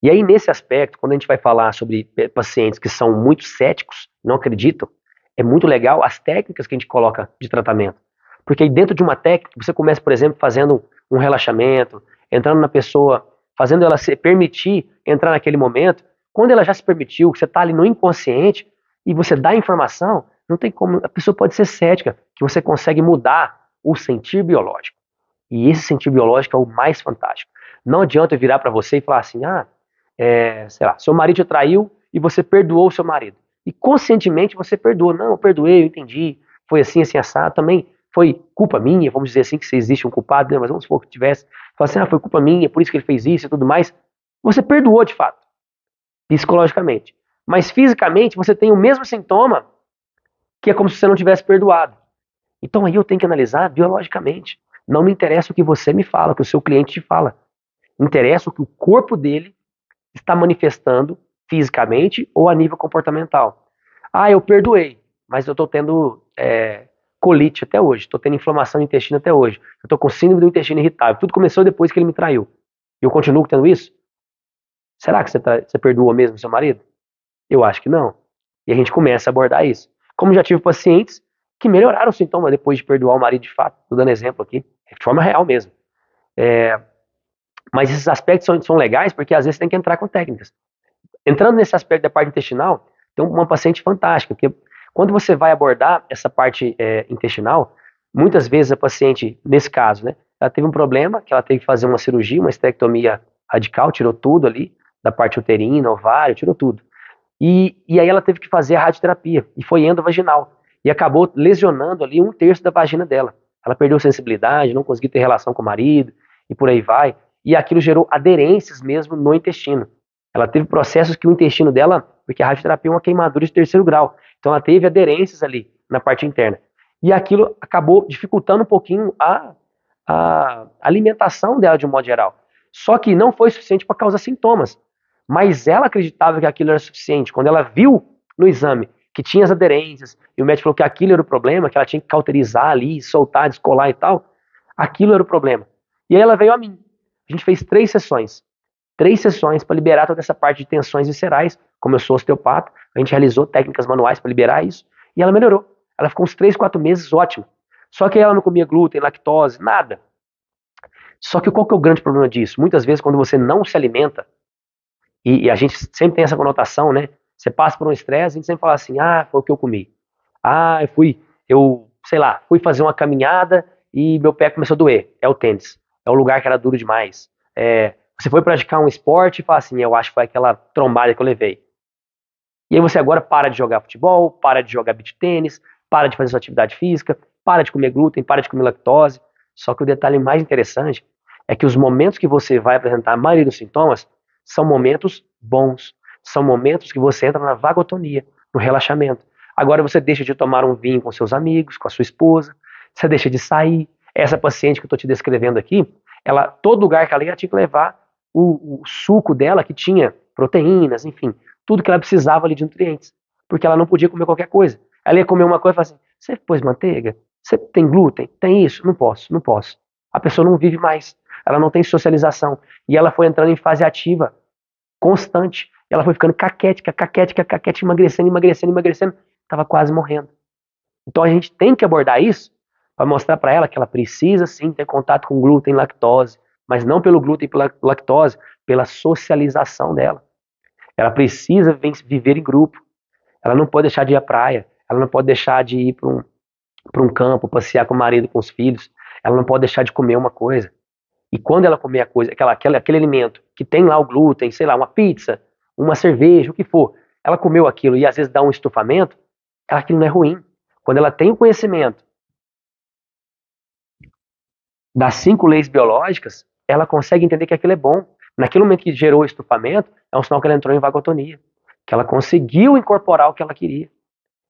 E aí, nesse aspecto, quando a gente vai falar sobre pacientes que são muito céticos, não acreditam, é muito legal as técnicas que a gente coloca de tratamento. Porque aí dentro de uma técnica, você começa, por exemplo, fazendo um relaxamento, entrando na pessoa, fazendo ela se permitir entrar naquele momento. Quando ela já se permitiu, você está ali no inconsciente e você dá informação, não tem como, a pessoa pode ser cética, que você consegue mudar o sentir biológico. E esse sentir biológico é o mais fantástico. Não adianta eu virar para você e falar assim, sei lá, seu marido te traiu e você perdoou o seu marido. E conscientemente você perdoa. Não, eu perdoei, eu entendi. Foi assim, assim, assado. Também foi culpa minha, vamos dizer assim, que se existe um culpado, né? Mas vamos supor que tivesse. Fala assim, foi culpa minha, por isso que ele fez isso e tudo mais. Você perdoou de fato, psicologicamente. Mas fisicamente você tem o mesmo sintoma que é como se você não tivesse perdoado. Então aí eu tenho que analisar biologicamente. Não me interessa o que você me fala, o que o seu cliente te fala. Interessa o que o corpo dele está manifestando fisicamente ou a nível comportamental. Eu perdoei, mas eu estou tendo colite até hoje, estou tendo inflamação no intestino até hoje, eu estou com síndrome do intestino irritável. Tudo começou depois que ele me traiu. E eu continuo tendo isso? Será que você perdoou mesmo seu marido? Eu acho que não. E a gente começa a abordar isso. Como já tive pacientes que melhoraram o sintoma depois de perdoar o marido de fato. Estou dando exemplo aqui, de forma real mesmo. Mas esses aspectos são legais porque às vezes você tem que entrar com técnicas. Entrando nesse aspecto da parte intestinal, tem uma paciente fantástica, porque quando você vai abordar essa parte intestinal, muitas vezes a paciente, nesse caso, né, ela teve um problema, que ela teve que fazer uma cirurgia, uma esterectomia radical, tirou tudo ali, da parte uterina, ovário, tirou tudo. E aí ela teve que fazer a radioterapia, e foi endovaginal, e acabou lesionando ali 1/3 da vagina dela. Ela perdeu sensibilidade, não conseguiu ter relação com o marido, e por aí vai, e aquilo gerou aderências mesmo no intestino. Ela teve processos que o intestino dela, porque a radioterapia é uma queimadura de 3º grau, então ela teve aderências ali na parte interna. E aquilo acabou dificultando um pouquinho a alimentação dela de um modo geral. Só que não foi suficiente para causar sintomas. Mas ela acreditava que aquilo era suficiente. Quando ela viu no exame que tinha as aderências, e o médico falou que aquilo era o problema, que ela tinha que cauterizar ali, soltar, descolar e tal, aquilo era o problema. E aí ela veio a mim. A gente fez 3 sessões. 3 sessões para liberar toda essa parte de tensões viscerais. Como eu sou osteopata, a gente realizou técnicas manuais para liberar isso. E ela melhorou. Ela ficou uns 3, 4 meses ótima. Só que ela não comia glúten, lactose, nada. Só que qual que é o grande problema disso? Muitas vezes quando você não se alimenta, e a gente sempre tem essa conotação, né? Você passa por um estresse, a gente sempre fala assim, foi o que eu comi. Sei lá, fui fazer uma caminhada e meu pé começou a doer. É o tênis. É o lugar que era duro demais. Você foi praticar um esporte e fala assim, eu acho que foi aquela trombada que eu levei. E aí você agora para de jogar futebol, para de jogar beach tênis, para de fazer sua atividade física, para de comer glúten, para de comer lactose. Só que o detalhe mais interessante é que os momentos que você vai apresentar a maioria dos sintomas são momentos bons, são momentos que você entra na vagotonia, no relaxamento. Agora você deixa de tomar um vinho com seus amigos, com a sua esposa, você deixa de sair. Essa paciente que eu estou te descrevendo aqui, todo lugar que ela ia tinha que levar o suco dela que tinha proteínas, enfim, tudo que ela precisava ali de nutrientes, porque ela não podia comer qualquer coisa. Ela ia comer uma coisa e falava assim, você pôs manteiga? Você tem glúten? Tem isso? Não posso, não posso. A pessoa não vive mais, ela não tem socialização, e ela foi entrando em fase ativa, constante, e ela foi ficando caquética, caquética, caquética, emagrecendo, emagrecendo, emagrecendo, estava quase morrendo. Então a gente tem que abordar isso para mostrar para ela que ela precisa sim ter contato com glúten e lactose, mas não pelo glúten e pela lactose, pela socialização dela. Ela precisa viver em grupo. Ela não pode deixar de ir à praia. Ela não pode deixar de ir para um campo, passear com o marido, com os filhos. Ela não pode deixar de comer uma coisa. E quando ela comer a coisa, aquele alimento que tem lá o glúten, sei lá, uma pizza, uma cerveja, o que for, ela comeu aquilo e às vezes dá um estufamento, aquilo não é ruim. Quando ela tem o conhecimento das 5 leis biológicas, ela consegue entender que aquilo é bom. Naquele momento que gerou o estufamento, é um sinal que ela entrou em vagotonia, que ela conseguiu incorporar o que ela queria.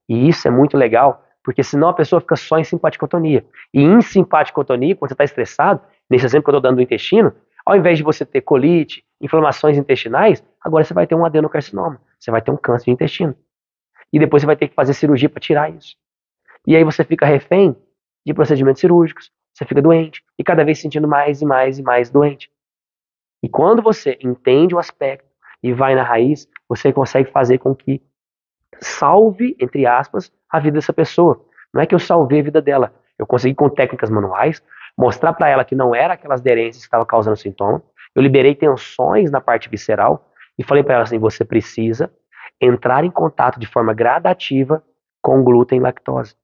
E isso é muito legal, porque senão a pessoa fica só em simpaticotonia. E em simpaticotonia, quando você está estressado, nesse exemplo que eu estou dando do intestino, ao invés de você ter colite, inflamações intestinais, agora você vai ter um adenocarcinoma, você vai ter um câncer de intestino. E depois você vai ter que fazer cirurgia para tirar isso. E aí você fica refém de procedimentos cirúrgicos, você fica doente, e cada vez se sentindo mais e mais e mais doente. E quando você entende o aspecto e vai na raiz, você consegue fazer com que salve, entre aspas, a vida dessa pessoa. Não é que eu salvei a vida dela, eu consegui com técnicas manuais mostrar para ela que não era aquelas aderências que estavam causando sintoma. Eu liberei tensões na parte visceral e falei para ela assim: você precisa entrar em contato de forma gradativa com glúten e lactose.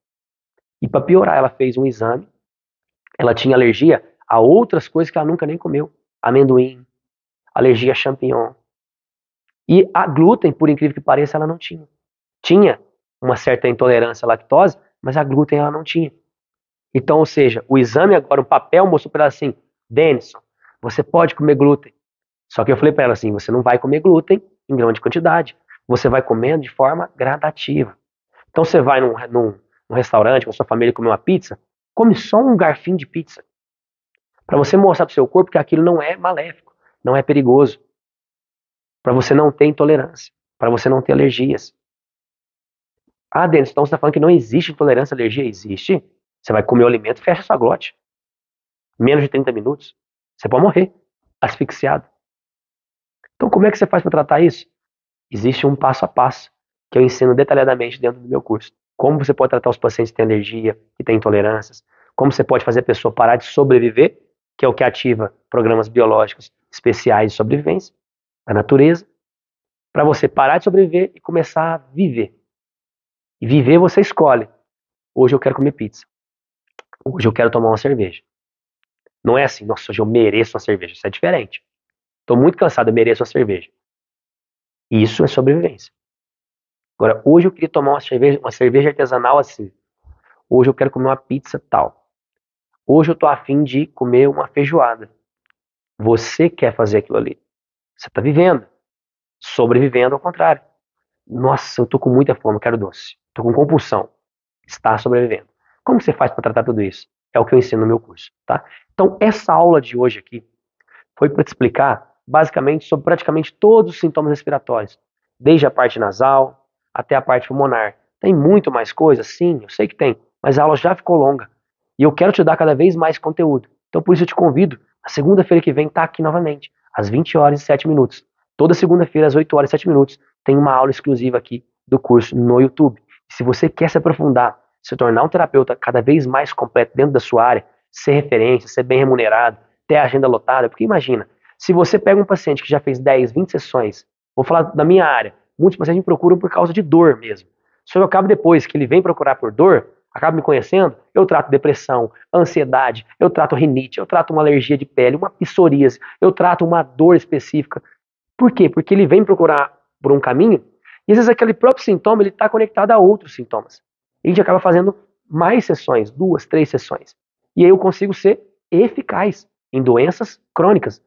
E para piorar, ela fez um exame, ela tinha alergia a outras coisas que ela nunca nem comeu. Amendoim, alergia a champignon. E a glúten, por incrível que pareça, ela não tinha. Tinha uma certa intolerância à lactose, mas a glúten ela não tinha. Então, ou seja, o exame agora, o papel mostrou para ela assim: Denison, você pode comer glúten. Só que eu falei para ela assim: você não vai comer glúten em grande quantidade. Você vai comendo de forma gradativa. Então você vai num restaurante com a sua família comer uma pizza, come só um garfinho de pizza. Para você mostrar para o seu corpo que aquilo não é maléfico, não é perigoso. Para você não ter intolerância, para você não ter alergias. Ah, Denis, então você está falando que não existe intolerância à alergia? Existe. Você vai comer o alimento, fecha sua glote. Menos de 30 minutos. Você pode morrer asfixiado. Então, como é que você faz para tratar isso? Existe um passo a passo que eu ensino detalhadamente dentro do meu curso. Como você pode tratar os pacientes que têm alergia, que têm intolerâncias. Como você pode fazer a pessoa parar de sobreviver, que é o que ativa programas biológicos especiais de sobrevivência da natureza, para você parar de sobreviver e começar a viver. E viver você escolhe. Hoje eu quero comer pizza. Hoje eu quero tomar uma cerveja. Não é assim, nossa, hoje eu mereço uma cerveja. Isso é diferente. Estou muito cansado, eu mereço uma cerveja. Isso é sobrevivência. Agora, hoje eu queria tomar uma cerveja artesanal assim. Hoje eu quero comer uma pizza tal. Hoje eu tô afim de comer uma feijoada. Você quer fazer aquilo ali. Você está vivendo. Sobrevivendo ao contrário. Nossa, eu tô com muita fome, quero doce. Tô com compulsão. Está sobrevivendo. Como você faz para tratar tudo isso? É o que eu ensino no meu curso, tá? Então, essa aula de hoje aqui foi para te explicar basicamente sobre praticamente todos os sintomas respiratórios, desde a parte nasal até a parte pulmonar. Tem muito mais coisa? Sim, eu sei que tem, mas a aula já ficou longa e eu quero te dar cada vez mais conteúdo. Então, por isso eu te convido, na segunda-feira que vem, tá aqui novamente, às 20 horas e 7 minutos. Toda segunda-feira, às 8 horas e 7 minutos, tem uma aula exclusiva aqui do curso no YouTube. Se você quer se aprofundar, se tornar um terapeuta cada vez mais completo dentro da sua área, ser referência, ser bem remunerado, ter a agenda lotada, porque imagina, se você pega um paciente que já fez 10, 20 sessões, vou falar da minha área, muitos pacientes me procuram por causa de dor mesmo. Só que eu acabo depois que ele vem procurar por dor, acaba me conhecendo, eu trato depressão, ansiedade, eu trato rinite, eu trato uma alergia de pele, uma psoríase, eu trato uma dor específica. Por quê? Porque ele vem procurar por um caminho e às vezes aquele próprio sintoma ele está conectado a outros sintomas. E a gente acaba fazendo mais sessões, 2, 3 sessões. E aí eu consigo ser eficaz em doenças crônicas.